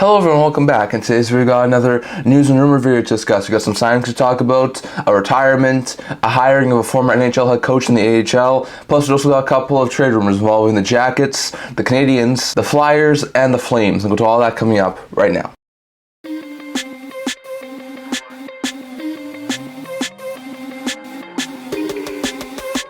Hello everyone, welcome back. In today's video, we got another news and rumor video to discuss. We got some signings to talk about, a retirement, a hiring of a former NHL head coach in the AHL, plus we also got a couple of trade rumors involving the Jackets, the Canadiens, the Flyers, and the Flames. We'll go to all that coming up right now.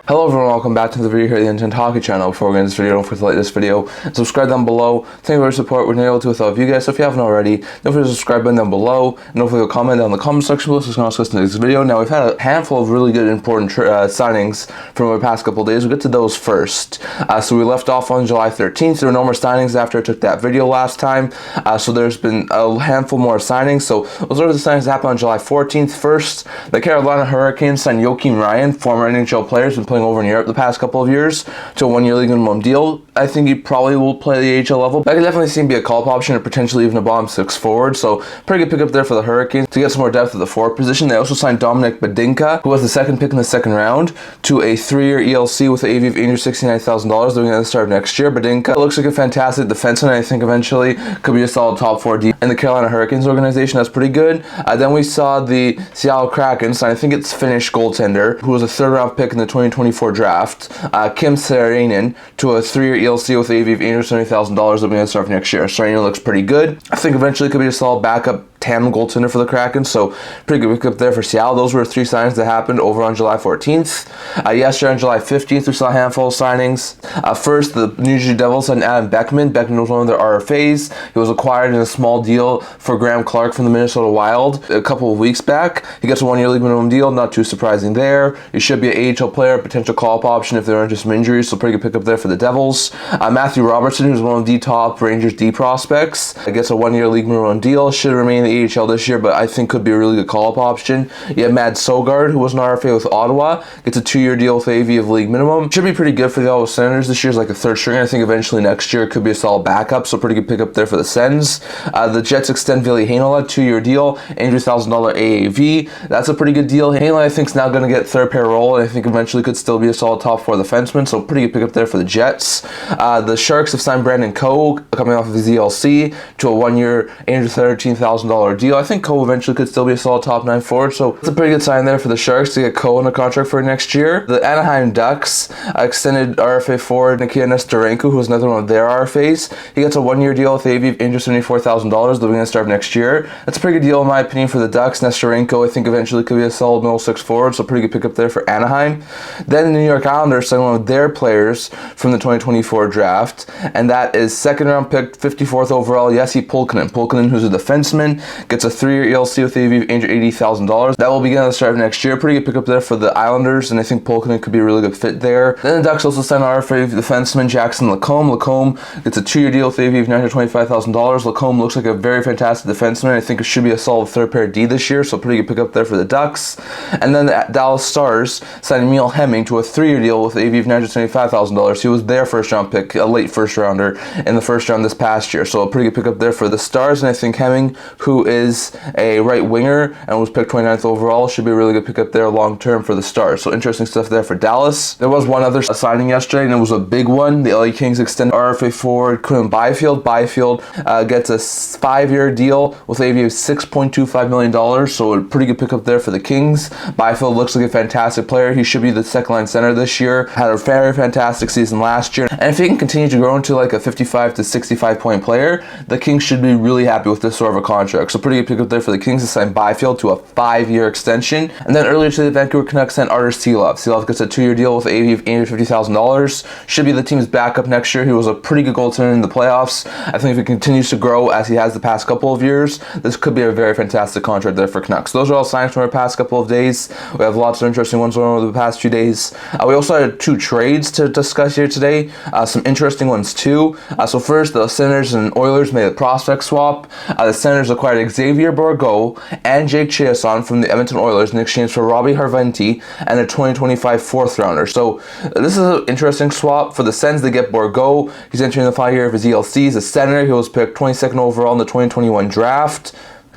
Hello everyone, welcome back to the video here at the Intent Hockey channel. Before we get into this video, don't forget to like this video and subscribe down below. Thank you for your support. We're not able to without you guys, so if you haven't already, don't forget to subscribe button down below, and don't forget to comment down in the comment section below so you can also listen to this video. Now, we've had a handful of really good important signings from the past couple of days. We'll get to those first. So we left off on July 13th. There were no more signings after I took that video last time. So there's been a handful more signings. So we'll start with the signings that happened on July 14th. First, the Carolina Hurricanes signed Joakim Ryan, former NHL player, who's been playing over in Europe the past couple of years, to a one-year league minimum deal. I think he probably will play the AHL level. That could definitely seem to be a call-up option or potentially even a bottom six forward. So pretty good pickup there for the Hurricanes to get some more depth at the forward position. They also signed Dominic Badinka, who was the second pick in the second round, to a 3-year ELC with an AV of $869,000 doing it at the start of next year. Badinka looks like a fantastic defenseman. I think eventually could be a solid top 4 D in the Carolina Hurricanes organization. That's pretty good. Then we saw the Seattle Kraken sign, I think it's Finnish goaltender, who was a third-round pick in the 2024 draft, Kim Saarinen, to a 3-year ELC with an AV of $870,000 doing it at the start of next year. Saarinen looks pretty good. I think eventually could be a solid backup tandem goaltender for the Kraken, so pretty good pickup there for Seattle. Those were 3 signings that happened over on July 14th. Yesterday on July 15th, we saw a handful of signings. First, the New Jersey Devils signed Adam Beckman. Beckman was one of their RFAs. He was acquired in a small deal for Graham Clark from the Minnesota Wild a couple of weeks back. He gets a 1-year league minimum deal, not too surprising there. He should be an AHL player, potential call-up option if there aren't just some injuries, so pretty good pickup there for the Devils. Matthew Robertson, who's one of the top Rangers D prospects, gets a 1-year league minimum deal, should remain in the AHL this year, but I think could be a really good call-up option. You have Mads Sogard, who was an RFA with Ottawa, gets a 2-year deal with AV of league minimum. Should be pretty good for the Ottawa Senators this year as like a third stringer. I think eventually next year could be a solid backup, so pretty good pickup there for the Sens. The Jets extend Ville Heinola, 2-year deal, $800,000 AAV. That's a pretty good deal. Heinola, I think, is now going to get third pair role, and I think eventually could still be a solid top 4 defenseman, so pretty good pickup there for the Jets. The Sharks have signed Brandon Coe, coming off of his ELC, to a 1-year $813,000 deal. I think Coe eventually could still be a solid top 9 forward, so it's a pretty good sign there for the Sharks to get Coe on a contract for next year. The Anaheim Ducks extended RFA forward Nikita Nestorenko, who was another one of their RFAs. He gets a 1-year deal with AV of $874,000 living at the start of next year. That's a pretty good deal in my opinion for the Ducks. Nestorenko, I think, eventually could be a solid middle 6 forward, so pretty good pickup there for Anaheim. Then the New York Islanders signed one of their players from the 2024 draft, and that is second-round pick, 54th overall, Jesse Pulkkinen. Pulkkinen, who's a defenseman, gets a 3-year ELC with AV of $880,000. That will begin at the start of next year. Pretty good pickup there for the Islanders, and I think Pulkkinen could be a really good fit there. Then the Ducks also signed RFA defenseman Jackson Lacombe. Lacombe gets a 2-year deal with AV of $925,000. Lacombe looks like a very fantastic defenseman. I think it should be a solid third pair D this year, so pretty good pickup there for the Ducks. And then the Dallas Stars signed Emil Hemming to a 3-year deal with AV of $975,000. He was their first-round pick, a late first-rounder in the first round this past year, so a pretty good pickup there for the Stars. And I think Hemming, who is a right winger and was picked 29th overall, should be a really good pickup there long term for the Stars. So interesting stuff there for Dallas. There was one other signing yesterday, and it was a big one. The LA Kings extend RFA forward Quinton Byfield. Byfield gets a 5-year deal with AV of $6.25 million, so a pretty good pickup there for the Kings. Byfield looks like a fantastic player. He should be the second-line center this year. Had a very fantastic season last year, and if he can continue to grow into like a 55 to 65 point player, the Kings should be really happy with this sort of a contract. So pretty good pickup there for the Kings to sign Byfield to a 5-year extension. And then earlier today, the Vancouver Canucks sent Artur Silovs. Silovs gets a 2-year deal with an AV of $850,000. Should be the team's backup next year. He was a pretty good goaltender in the playoffs. I think if he continues to grow as he has the past couple of years, this could be a very fantastic contract there for Canucks. Those are all signings from our past couple of days. We have lots of interesting ones going on over the past few days. We also had 2 trades to discuss here today. Some interesting ones too. So first, the Senators and Oilers made a prospect swap. The Senators acquired Xavier Bourgault and Jake Chiasson from the Edmonton Oilers in exchange for Robbie Harventi and a 2025 4th rounder. So this is an interesting swap. For the Sens, they get Bourgault. He's entering the 5 year of his ELC. He's a center. He was picked 22nd overall in the 2021 draft.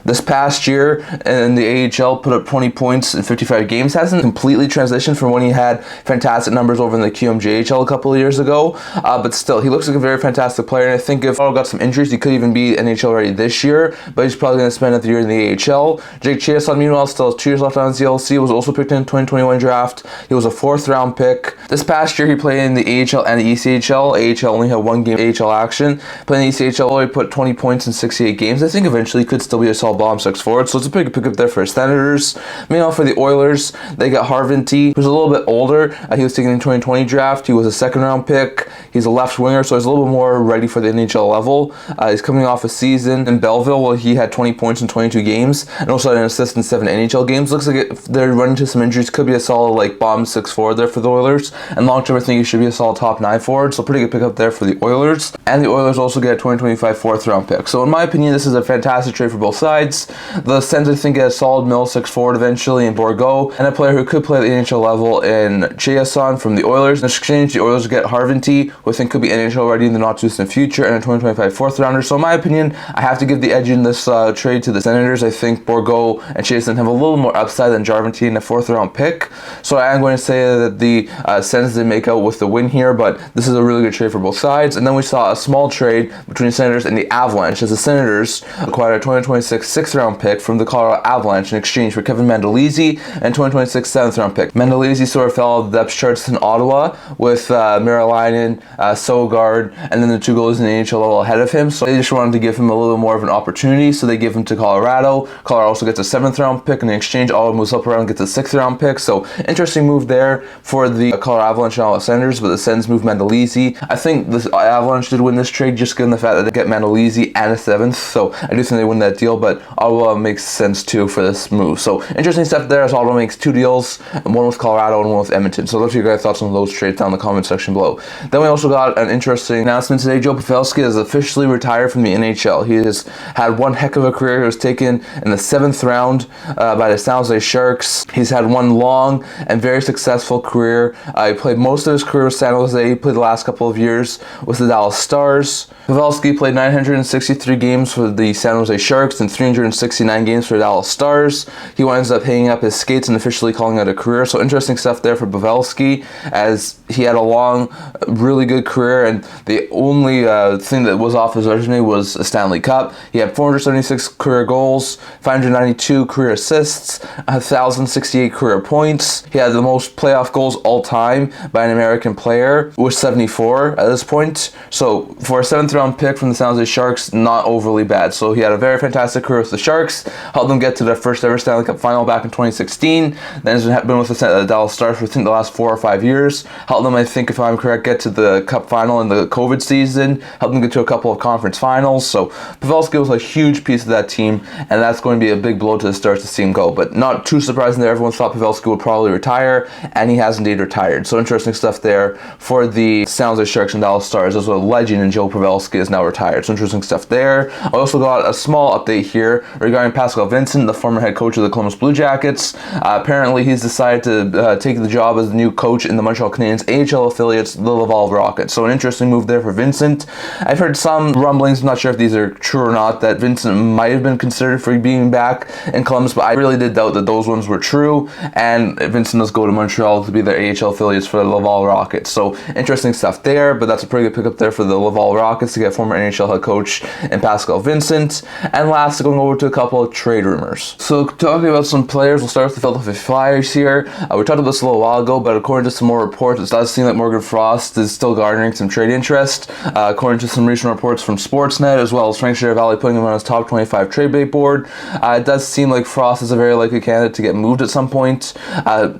This past year in the AHL, put up 20 points in 55 games. Hasn't completely transitioned from when he had fantastic numbers over in the QMJHL a couple of years ago, but still, he looks like a very fantastic player, and I think if Otto got some injuries, he could even be NHL ready this year, but he's probably going to spend the year in the AHL. Jake Chiasson, meanwhile, still has 2 years left on his CLC, was also picked in the 2021 draft. He was a 4th round pick. This past year, he played in the AHL and the ECHL. AHL only had 1 game AHL action. Playing the ECHL, he put 20 points in 68 games. I think eventually he could still be a solid bottom 6 forward, so it's a pretty good pickup there for Senators. Meanwhile, for the Oilers, they got Hartline, who's a little bit older. He was taken in the 2020 draft. He was a 2nd round pick. He's a left winger, so he's a little bit more ready for the NHL level. He's coming off a season in Belleville where he had 20 points in 22 games and also had an assist in 7 NHL games. Looks like if they're running into some injuries, could be a solid like bottom 6 forward there for the Oilers. And long term, I think he should be a solid top 9 forward. So pretty good pickup there for the Oilers. And the Oilers also get a 2025 4th round pick. So in my opinion, this is a fantastic trade for both sides. The Sens, I think, get a solid middle 6 forward eventually in Bourgault, and a player who could play at the NHL level in Chiasson from the Oilers. In exchange, the Oilers get Hartline, who I think could be NHL ready in the not too distant future, and a 2025 4th rounder. So in my opinion, I have to give the edge in this trade to the Senators. I think Bourgault and Chiasson have a little more upside than Jarventie in a 4th round pick. So I am going to say that the Sens did make out with the win here, but this is a really good trade for both sides. And then we saw a small trade between the Senators and the Avalanche, as the Senators acquired a 2026 6th round pick from the Colorado Avalanche in exchange for Kevin Mandolese and 2026 7th round pick. Mandolese sort of fell off the depth charts in Ottawa with Laine, Sogard, and then the 2 goalies in the NHL level ahead of him. So they just wanted to give him a little more of an opportunity, so they give him to Colorado. Colorado also gets a 7th round pick, and in exchange, Ottawa moves up around and gets a 6th round pick. So interesting move there for the Colorado Avalanche and Ottawa Senators, but the Sens move Mandolese. I think the Avalanche did win this trade just given the fact that they get Mandolese and a 7th, so I do think they win that deal, but Ottawa makes sense too for this move. So interesting stuff there as Ottawa makes 2 deals, one with Colorado and one with Edmonton. So those are your guys' thoughts on those trades down in the comment section below. Then we also got an interesting announcement today. Joe Pavelski has officially retired from the NHL. He has had one heck of a career. He was taken in the 7th round by the San Jose Sharks. He's had one long and very successful career. He played most of his career with San Jose. He played the last couple of years with the Dallas Stars. Pavelski played 963 games for the San Jose Sharks and 369 games for the Dallas Stars. He winds up hanging up his skates and officially calling it a career. So interesting stuff there for Pavelski, as he had a long, really good career, and the only thing that was off his resume was a Stanley Cup. He had 476 career goals, 592 career assists, 1,068 career points. He had the most playoff goals all time by an American player, with 74 at this point. So for a 7th round pick from the San Jose Sharks, not overly bad. So he had a very fantastic career with the Sharks, helped them get to their first ever Stanley Cup final back in 2016. Then has been with the Dallas Stars for I think the last 4 or 5 years. Helped them, I think if I'm correct, get to the Cup final in the COVID season. Helped them get to a couple of conference finals. So Pavelski was a huge piece of that team, and that's going to be a big blow to the Stars to see him go. But not too surprising there. Everyone thought Pavelski would probably retire, and he has indeed retired. So interesting stuff there for the San Jose Sharks and Dallas Stars, as a legend in Joe Pavelski is now retired. So interesting stuff there. I also got a small update here regarding Pascal Vincent, the former head coach of the Columbus Blue Jackets. Apparently he's decided to take the job as the new coach in the Montreal Canadiens AHL affiliates, the Laval Rockets. So an interesting move there for Vincent. I've heard some rumblings, I'm not sure if these are true or not, that Vincent might have been considered for being back in Columbus, but I really did doubt that those ones were true, and Vincent does go to Montreal to be their AHL affiliates for the Laval Rockets. So interesting stuff there, but that's a pretty good pickup there for the Laval Rockets to get former NHL head coach in Pascal Vincent. And last, going over to a couple of trade rumors. So talking about some players, we'll start with the Philadelphia Flyers here. We talked about this a little while ago, but according to some more reports, it does seem like Morgan Frost is still garnering some trade interest. According to some recent reports from Sportsnet, as well as Frank Valley putting him on his top 25 trade bait board, it does seem like Frost is a very likely candidate to get moved at some point.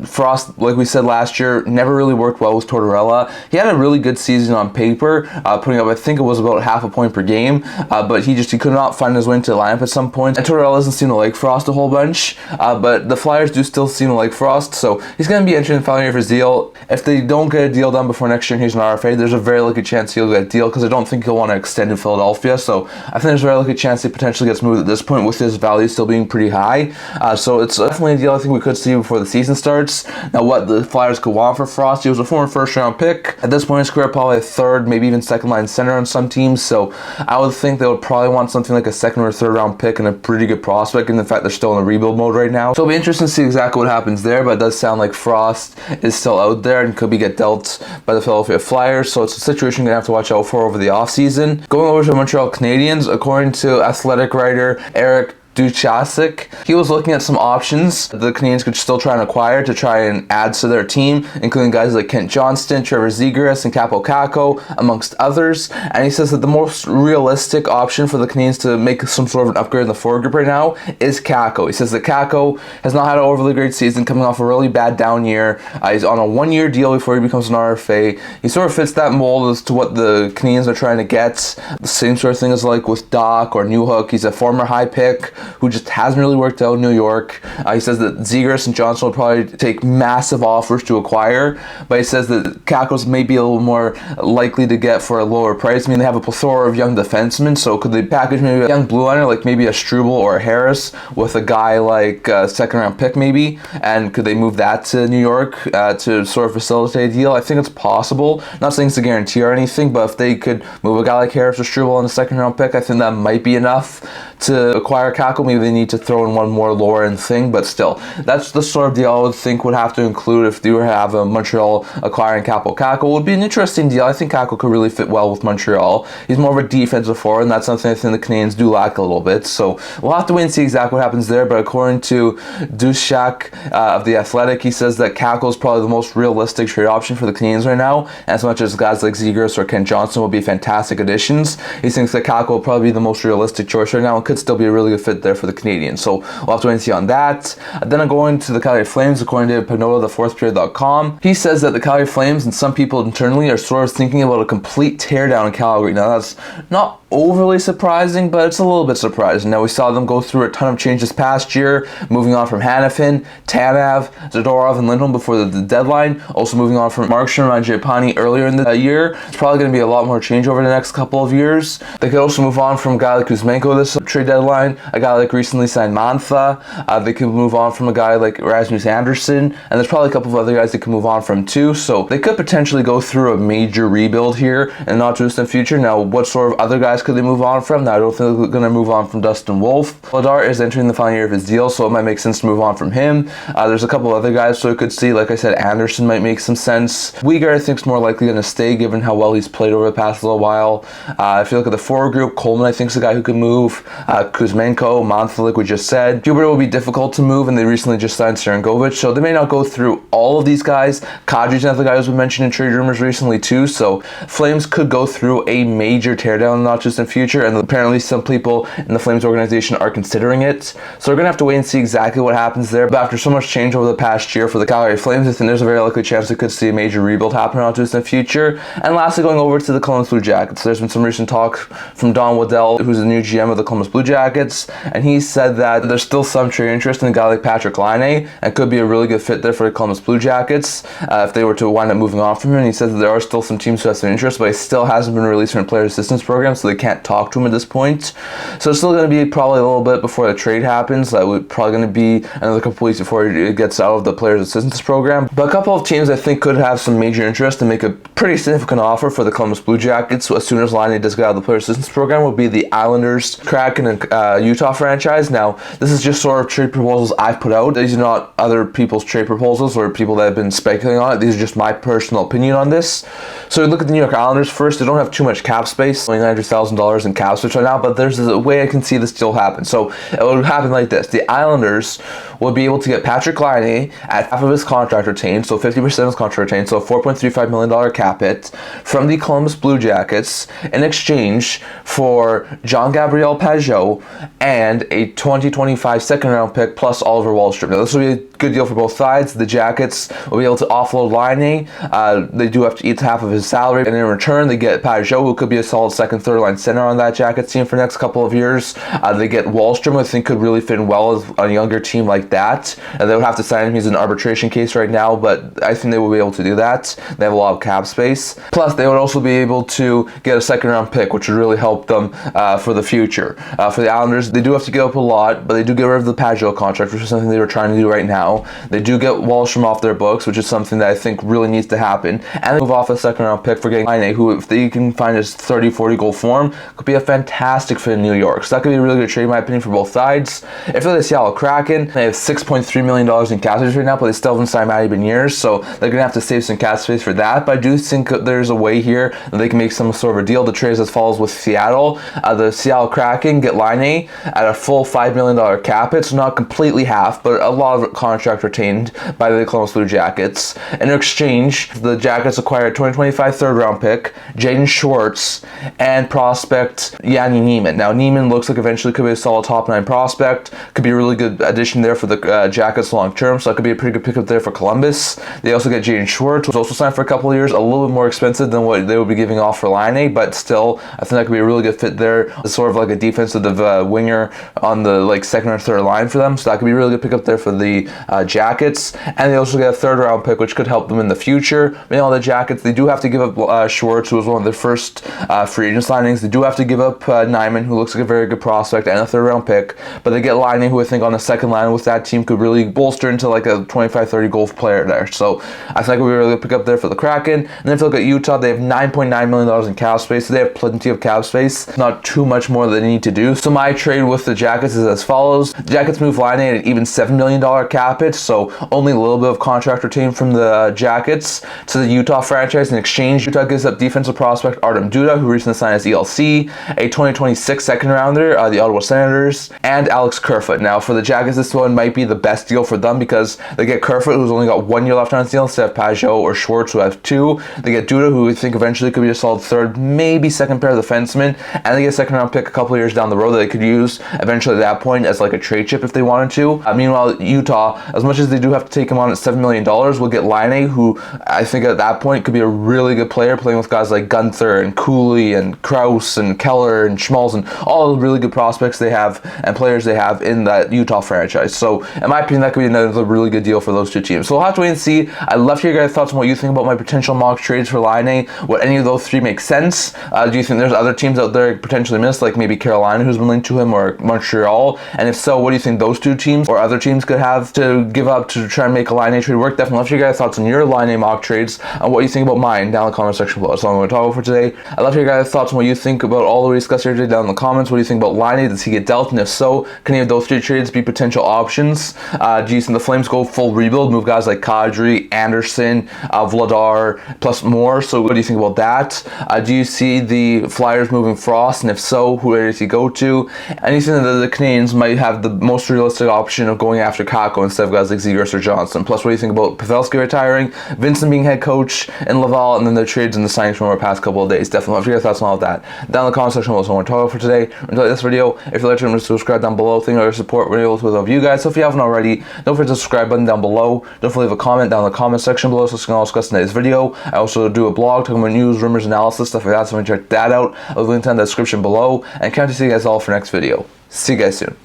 Frost, like we said last year, never really worked well with Tortorella. He had a really good season on paper, putting up, I think it was about half a point per game, but he could not find his way into the lineup at some point. And Tortorella doesn't seem to like Frost a whole bunch, but the Flyers do still seem to like Frost, so he's going to be interested in filing for his deal. If they don't get a deal done before next year and he's an RFA, there's a very likely chance he'll get a deal, because I don't think he'll want to extend in Philadelphia. So I think there's a very likely chance he potentially gets moved at this point, with his value still being pretty high. So it's definitely a deal I think we could see before the season starts. Now, what the Flyers could want for Frost, he was a former first-round pick. At this point in his career, probably a third, maybe even second-line center on some teams. So I would think they would probably want something like a second or third-round pick pick and a pretty good prospect, and the fact they're still in a rebuild mode right now. So it'll be interesting to see exactly what happens there, but it does sound like Frost is still out there and could be get dealt by the Philadelphia Flyers, so it's a situation you're going to have to watch out for over the offseason. Going over to the Montreal Canadiens, according to athletic writer Eric Duchasik, he was looking at some options the Canadiens could still try and acquire to try and add to their team, including guys like Kent Johnston, Trevor Zegras, and Kappo Kakko, amongst others. And he says that the most realistic option for the Canadiens to make some sort of an upgrade in the forward group right now is Kakko. He says that Kakko has not had an overly great season, coming off a really bad down year. He's on a one-year deal before he becomes an RFA. He sort of fits that mold as to what the Canadiens are trying to get. The same sort of thing as like with Doc or Newhook. He's a former high pick who just hasn't really worked out in New York. He says that Zegras and Johnson will probably take massive offers to acquire, but he says that Kakko's may be a little more likely to get for a lower price. I mean, they have a plethora of young defensemen, so could they package maybe a young blue liner like maybe a Struble or a Harris with a guy like a second round pick maybe, and could they move that to New York to sort of facilitate a deal? I think it's possible. Not saying it's a guarantee or anything, but if they could move a guy like Harris or Struble on a second round pick, I think that might be enough to acquire Kakko. Maybe they need to throw in one more lower end thing, but still, that's the sort of deal I would think would have to include if they were to have a Montreal acquiring Kappo. Kakko would be an interesting deal. I think Kakko could really fit well with Montreal. He's more of a defensive forward, and that's something I think the Canadiens do lack a little bit. So we'll have to wait and see exactly what happens there. But according to Dushak of The Athletic, he says that Kakko is probably the most realistic trade option for the Canadiens right now. As much as guys like Zegras or Kent Johnston will be fantastic additions, he thinks that Kakko will probably be the most realistic choice right now and could still be a really good fit there for the Canadiens. So we'll have to wait and see on that. Then I'm going to the Calgary Flames, according to Panola, thefourthperiod.com. He says that the Calgary Flames and some people internally are sort of thinking about a complete teardown in Calgary. Now, that's not overly surprising, but it's a little bit surprising. Now, we saw them go through a ton of changes past year, moving on from Hanifin, Tanev, Zadorov, and Lindholm before the deadline. Also moving on from Markstrom and Mangiapane earlier in the year. It's probably going to be a lot more change over the next couple of years. They could also move on from a guy like Kuzmenko this trade deadline, a guy like recently signed Mantha. They could move on from a guy like Rasmus Andersson, and there's probably a couple of other guys they could move on from too. So they could potentially go through a major rebuild here in the not too distant future. Now, what sort of other guys could they move on from? Now, I don't think they're going to move on from Dustin Wolf. Vladar is entering the final year of his deal, so it might make sense to move on from him. There's a couple of other guys, so you could see, like I said, Anderson might make some sense. Weegar, I think, is more likely going to stay given how well he's played over the past little while. If you look at the forward group, Coleman, I think, is the guy who could move. Kuzmenko, Mantha, like we just said. Huberdeau will be difficult to move, and they recently just signed Serengovic, so they may not go through all of these guys. Kadri's another guy who's been mentioned in trade rumors recently too, so Flames could go through a major teardown not just in future, and apparently some people in the Flames organization are considering it. So we're going to have to wait and see exactly what happens there. But after so much change over the past year for the Calgary Flames, I think there's a very likely chance we could see a major rebuild happen not just in the future. And lastly, going over to the Columbus Blue Jackets, there's been some recent talk from Don Waddell, who's the new GM of the Columbus Blue Jackets, and he said that there's still some trade interest in a guy like Patrick Laine, and could be a really good fit there for the Columbus Blue Jackets if they were to wind up moving on from him. And he says that there are still some teams who have some interest, but he still hasn't been released from a player assistance program, so they can't talk to him at this point. So it's still going to be probably a little bit before the trade happens. That would probably going to be another couple weeks before it gets out of the players assistance program. But a couple of teams I think could have some major interest and make a pretty significant offer for the Columbus Blue Jackets as soon as Laine does get out of the player assistance program will be the Islanders, Kraken, and Utah franchise. Now, this is just sort of trade proposals I've put out. These are not other people's trade proposals or people that have been speculating on it. These are just my personal opinion on this. So look at the New York Islanders first. They don't have too much cap space, only $900,000 in cap space right now, but there's a way I can see this still happen. So it would happen like this. The Islanders would be able to get Patrick Laine at half of his contract retained, so 50% of his contract retained, so a $4.35 million cap hit from the Columbus Blue Jackets in exchange for Jean-Gabriel Pageau and a 2025 second round pick plus Oliver Wahlstrom. Now, this would be a good deal for both sides. The Jackets will be able to offload Laine. They do have to eat half of his salary, and in return, they get Pageau, who could be a solid second, third line center on that Jackets team for the next couple of years. They get Wahlstrom, who I think could really fit in well with a younger team like that. And they would have to sign him. He's an arbitration case right now, but I think they will be able to do that. They have a lot of cap space. Plus, they would also be able to get a second round pick, which would really help them for the future. For the Islanders, they do have to give up a lot, but they do get rid of the Pageau contract, which is something they were trying to do right now. They do get Wahlstrom off their books, which is something that I think really needs to happen. And they move off a second round pick for getting Laine, who, if they can find his 30-40 goal form, form, could be a fantastic fit in New York. So that could be a really good trade, in my opinion, for both sides. If you're the Seattle Kraken, they have $6.3 million in cap space right now, but they still haven't signed Matty Beniers, so they're going to have to save some cap space for that. But I do think there's a way here that they can make some sort of a deal. The trade as follows with Seattle. The Seattle Kraken get Laine at a full $5 million cap hit, so not completely half, but a lot of contract retained by the Columbus Blue Jackets. In exchange, the Jackets acquire a 2025 third-round pick, Jaden Schwartz, and prospect Yanni Neiman. Now, Neiman looks like eventually could be a solid top-9 prospect. Could be a really good addition there for the Jackets long-term, so that could be a pretty good pickup there for Columbus. They also get Jaden Schwartz, who's also signed for a couple of years, a little bit more expensive than what they would be giving off for Laine, but still, I think that could be a really good fit there. It's sort of like a defensive winger on the second or third line for them, so that could be a really good pickup there for the Jackets. And they also get a third-round pick, which could help them in the future. The Jackets, they do have to give up Schwartz, who was one of their first free agent signings. They do have to give up Nyman, who looks like a very good prospect, and a third-round pick, but they get Laine, who I think on the second line with that team could really bolster into like a 25-30 goal player there. So I think that could be a really good pickup there for the Kraken. And then if you look at Utah, they have $9.9 million in cap space, so they have plenty of cap space, not too much more that they need to do. So my trade with the Jackets is as follows. The Jackets move Laine at an even $7 million cap hit, so only a little bit of contract retained from the Jackets to the Utah franchise. In exchange, Utah gives up defensive prospect Artem Duda, who recently signed as ELC, a 2026 second rounder, the Ottawa Senators, and Alex Kerfoot. Now, for the Jackets, this one might be the best deal for them because they get Kerfoot, who's only got 1 year left on his deal, instead of Pajot or Schwartz, who have 2. They get Duda, who we think eventually could be a solid third, maybe second pair of defensemen, and they get a second round pick a couple of years down the road that they could use eventually at that point as like a trade chip if they wanted to. Meanwhile, Utah, as much as they do have to take him on at $7 million, will get Laine, who I think at that point could be a really good player, playing with guys like Gunther and Cooley and Krause and Keller and Schmalz and all the really good prospects they have and players they have in that Utah franchise. So in my opinion, that could be another really good deal for those two teams. So we'll have to wait and see. I'd love to hear your guys' thoughts on what you think about my potential mock trades for Laine. Would any of those three make sense? Do you think there's other teams out there potentially missed, like maybe Carolina, who's been linked to him, or Montreal? And if so, what do you think those two teams or other teams could have to give up to try and make a Laine trade work? Definitely love to hear your guys' thoughts on your Laine mock trades and what you think about mine down in the comment section below. That's all I'm going to talk about for today. I'd love to hear your guys' thoughts on what you think about all that we discussed here today down in the comments. What do you think about Laine? Does he get dealt? And if so, can any of those three trades be potential options? Do you think the Flames go full rebuild, move guys like Kadri, Anderson, Vladar, plus more? So what do you think about that? Do you see the Flyers moving Frost? And if so, who does he go to? And you think that the Canadians might have the most realistic option of going after Kakko instead of guys like Zegras or Johnson? Plus, what do you think about Pavelski retiring, Vincent being head coach in Laval, and then the trades and the signings from our past couple of days? Definitely love to hear your thoughts on all of that down in the comment section below. So I want to talk about for today. Enjoy this video. If you'd like to subscribe down below, thank you for your support. We're able to love you guys. So if you haven't already, don't forget to subscribe button down below. Don't forget to leave a comment down in the comment section below so we can all discuss today's video. I also do a blog talking about news, rumors, analysis, stuff like that, so check that out. I'll link down in the description below, and can't wait to see you guys all for next video. See you guys soon.